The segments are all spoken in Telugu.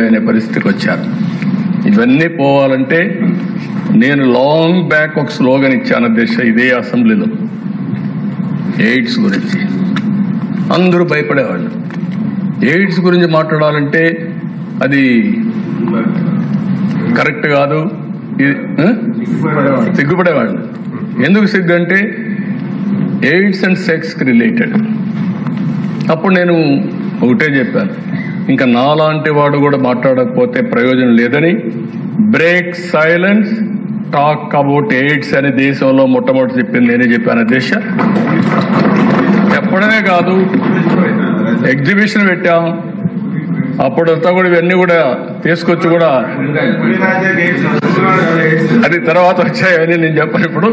అనే పరిస్థితికి వచ్చారు. ఇవన్నీ పోవాలంటే నేను లాంగ్ బ్యాక్ ఒక స్లోగన్ ఇచ్చాను అధ్యక్ష, ఇదే అసెంబ్లీలో. ఎయిడ్స్ గురించి అందరూ భయపడేవాళ్ళు. ఎయిడ్స్ గురించి మాట్లాడాలంటే అది కరెక్ట్ కాదు, సిగ్గుపడేవాళ్ళు. ఎందుకు సిగ్గు అంటే ఎయిడ్స్ అండ్ సెక్స్కి రిలేటెడ్. అప్పుడు నేను ఒకటే చెప్పాను, ఇంకా నాలాంటి వాడు కూడా మాట్లాడకపోతే ప్రయోజనం లేదని break silence, talk about AIDS అని దేశంలో మొట్టమొదటి చెప్పింది నేనే చెప్పాను అధ్యక్ష. చెప్పడమే కాదు, ఎగ్జిబిషన్ పెట్టాం. అప్పుడంతా కూడా ఇవన్నీ కూడా తీసుకొచ్చి కూడా అది తర్వాత వచ్చాయని నేను చెప్పాను. ఇప్పుడు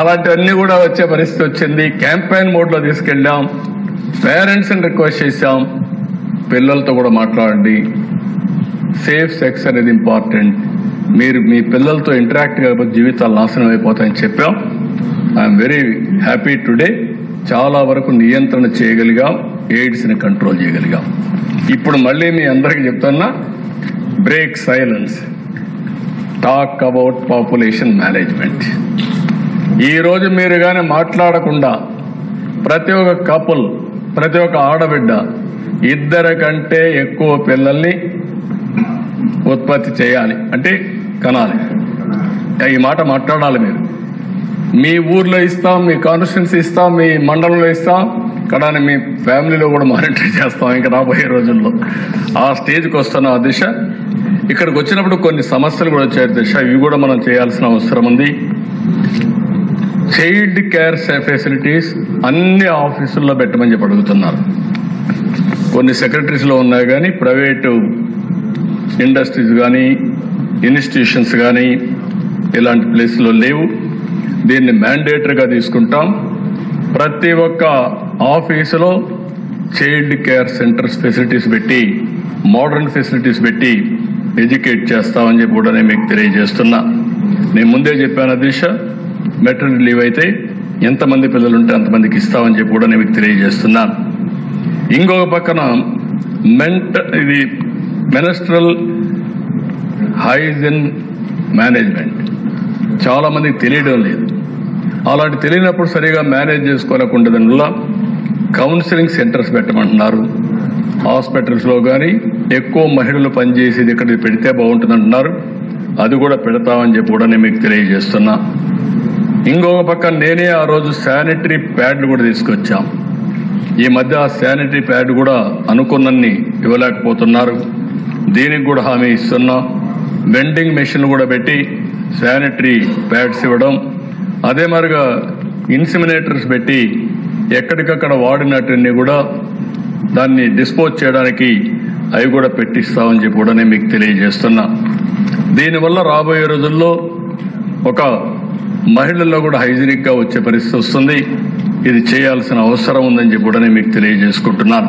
అలాంటివన్నీ కూడా వచ్చే పరిస్థితి వచ్చింది. క్యాంపెయిన్ మోడ్లో తీసుకెళ్ళాం, పేరెంట్స్ని రిక్వెస్ట్ చేశాం, పిల్లలతో కూడా మాట్లాడండి, సేఫ్ సెక్స్ అనేది ఇంపార్టెంట్, మీరు మీ పిల్లలతో ఇంటరాక్ట్ కాకపోతే జీవితాలు నాశనం అయిపోతాయని చెప్పాం. I'm very happy today. చాలా వరకు నియంత్రణ చేయగలిగాం, ఎయిడ్స్ని కంట్రోల్ చేయగలిగాం. ఇప్పుడు మళ్ళీ మీ అందరికీ చెప్తున్నా, break silence, talk about population management. ఈరోజు మీరు కానీ మాట్లాడకుండా ప్రతి ఒక్క కపుల్, ప్రతి ఒక్క ఆడబిడ్డ 2 కంటే ఎక్కువ పిల్లల్ని ఉత్పత్తి చేయాలి, అంటే కనాలి. ఈ మాట మాట్లాడాలి. మీరు మీ ఊర్లో ఇస్తాం, మీ కాన్స్టిట్యున్సీ ఇస్తాం, మీ మండలంలో ఇస్తాం, కడాని మీ ఫ్యామిలీలో కూడా మానిటర్ చేస్తాం. ఇంకా రాబోయే రోజుల్లో ఆ స్టేజ్కి వస్తున్న ఆ దిశ. ఇక్కడికి వచ్చినప్పుడు కొన్ని సమస్యలు కూడా వచ్చాయి దిశ, ఇవి కూడా మనం చేయాల్సిన అవసరం ఉంది. చైల్డ్ కేర్ ఫెసిలిటీస్ అన్ని ఆఫీసుల్లో పెట్టమని చెప్పి అడుగుతున్నారు. కొన్ని సెక్రటరీస్లో ఉన్నాయి కానీ ప్రైవేటు ఇండస్ట్రీస్ కానీ ఇన్స్టిట్యూషన్స్ కానీ ఇలాంటి ప్లేస్లో లేవు. దీన్ని మ్యాండేటరీగా తీసుకుంటాం. ప్రతి ఒక్క ఆఫీసులో చైల్డ్ కేర్ సెంటర్స్ ఫెసిలిటీస్ పెట్టి, మోడర్న్ ఫెసిలిటీస్ పెట్టి ఎడ్యుకేట్ చేస్తామని చెప్పి కూడా నేను మీకు తెలియజేస్తున్నా. నేను ముందే చెప్పాను అధ్యక్ష, మెటర్నిటీ లీవ్ అయితే ఎంతమంది పిల్లలు ఉంటే అంతమందికి ఇస్తామని చెప్పి కూడా నేను మీకు తెలియజేస్తున్నాను. ఇంకొక పక్కన ఇది మెనస్ట్రల్ హైజీన్ మేనేజ్మెంట్ చాలా మందికి తెలియడం లేదు. అలాంటి తెలియనప్పుడు సరిగా మేనేజ్ చేసుకోలేకుండా దానివల్ల కౌన్సిలింగ్ సెంటర్స్ పెట్టమంటున్నారు. హాస్పిటల్స్లో కానీ ఎక్కువ మహిళలు పనిచేసేది ఇక్కడ పెడితే బాగుంటుంది అంటున్నారు. అది కూడా పెడతామని చెప్పి కూడా నేను మీకు తెలియజేస్తున్నా. ఇంకొక పక్క నేనే ఆ రోజు శానిటరీ ప్యాడ్లు కూడా తీసుకొచ్చాం. ఈ మధ్య ఆ శానిటరీ ప్యాడ్ కూడా అనుకున్నన్ని ఇవ్వలేకపోతున్నారు. దీనికి కూడా హామీ ఇస్తున్నాం. వెండింగ్ మెషిన్లు కూడా పెట్టి శానిటరీ ప్యాడ్స్ ఇవ్వడం, అదే మరిగా ఇన్సిమినేటర్స్ పెట్టి ఎక్కడికక్కడ వాడినట్టుని కూడా దాన్ని డిస్పోజ్ చేయడానికి అవి కూడా పెట్టిస్తామని చెప్పి కూడా నేను మీకు తెలియజేస్తున్నా. దీనివల్ల రాబోయే రోజుల్లో ఒక మహిళల్లో కూడా హైజీనిక్గా వచ్చే పరిస్థితి వస్తుంది. ఇది చేయాల్సిన అవసరం ఉందని చెప్పి కూడా నేను మీకు తెలియజేసుకుంటున్నాను.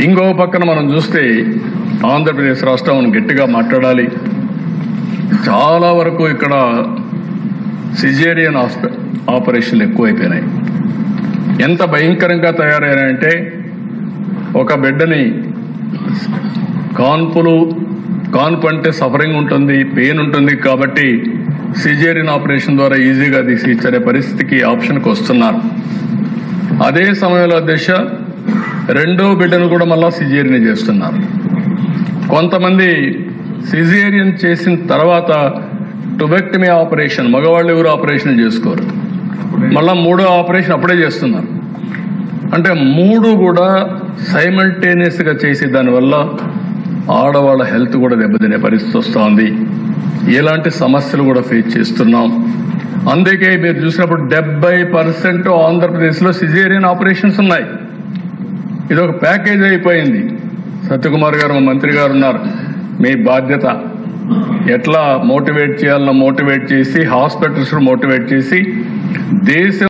ఇంకో పక్కన మనం చూస్తే ఆంధ్రప్రదేశ్ రాష్ట్రం గట్టిగా మాట్లాడాలి. చాలా వరకు ఇక్కడ సిజేరియన్ ఆపరేషన్లు ఎక్కువైపోయినాయి. ఎంత భయంకరంగా తయారైనాయంటే ఒక బిడ్డని కాన్పు అంటే సఫరింగ్ ఉంటుంది, పెయిన్ ఉంటుంది కాబట్టి సిజేరియన్ ఆపరేషన్ ద్వారా ఈజీగా తీసి ఇచ్చే పరిస్థితికి ఆప్షన్కి వస్తున్నారు. అదే సమయంలో దిశ రెండో బిడ్డను కూడా మళ్ళా సిజేరియన్ చేస్తున్నారు. కొంతమంది సిజేరియన్ చేసిన తర్వాత టుబెక్టమీ ఆపరేషన్, మగవాళ్ళు ఎవరు ఆపరేషన్ చేసుకోరు, మళ్ళా 3వ ఆపరేషన్ అప్పుడే చేస్తున్నారు. అంటే 3 కూడా సైమల్టేనియస్గా చేసే దానివల్ల ఆడవాళ్ళ హెల్త్ కూడా దెబ్బతినే పరిస్థితి వస్తుంది. ఇలాంటి సమస్యలు కూడా ఫేస్ చేస్తున్నాం. అందుకే మీరు చూసినప్పుడు 70% ఆంధ్రప్రదేశ్లో సిజేరియన్ ఆపరేషన్స్ ఉన్నాయి. ఇది ఒక ప్యాకేజ్ అయిపోయింది. సత్యకుమార్ గారు, మా మంత్రి గారు ఉన్నారు, మీ బాధ్యత ఎట్లా మోటివేట్ చేయాలన్నా మోటివేట్ చేసి, హాస్పిటల్స్ మోటివేట్ చేసి దేశం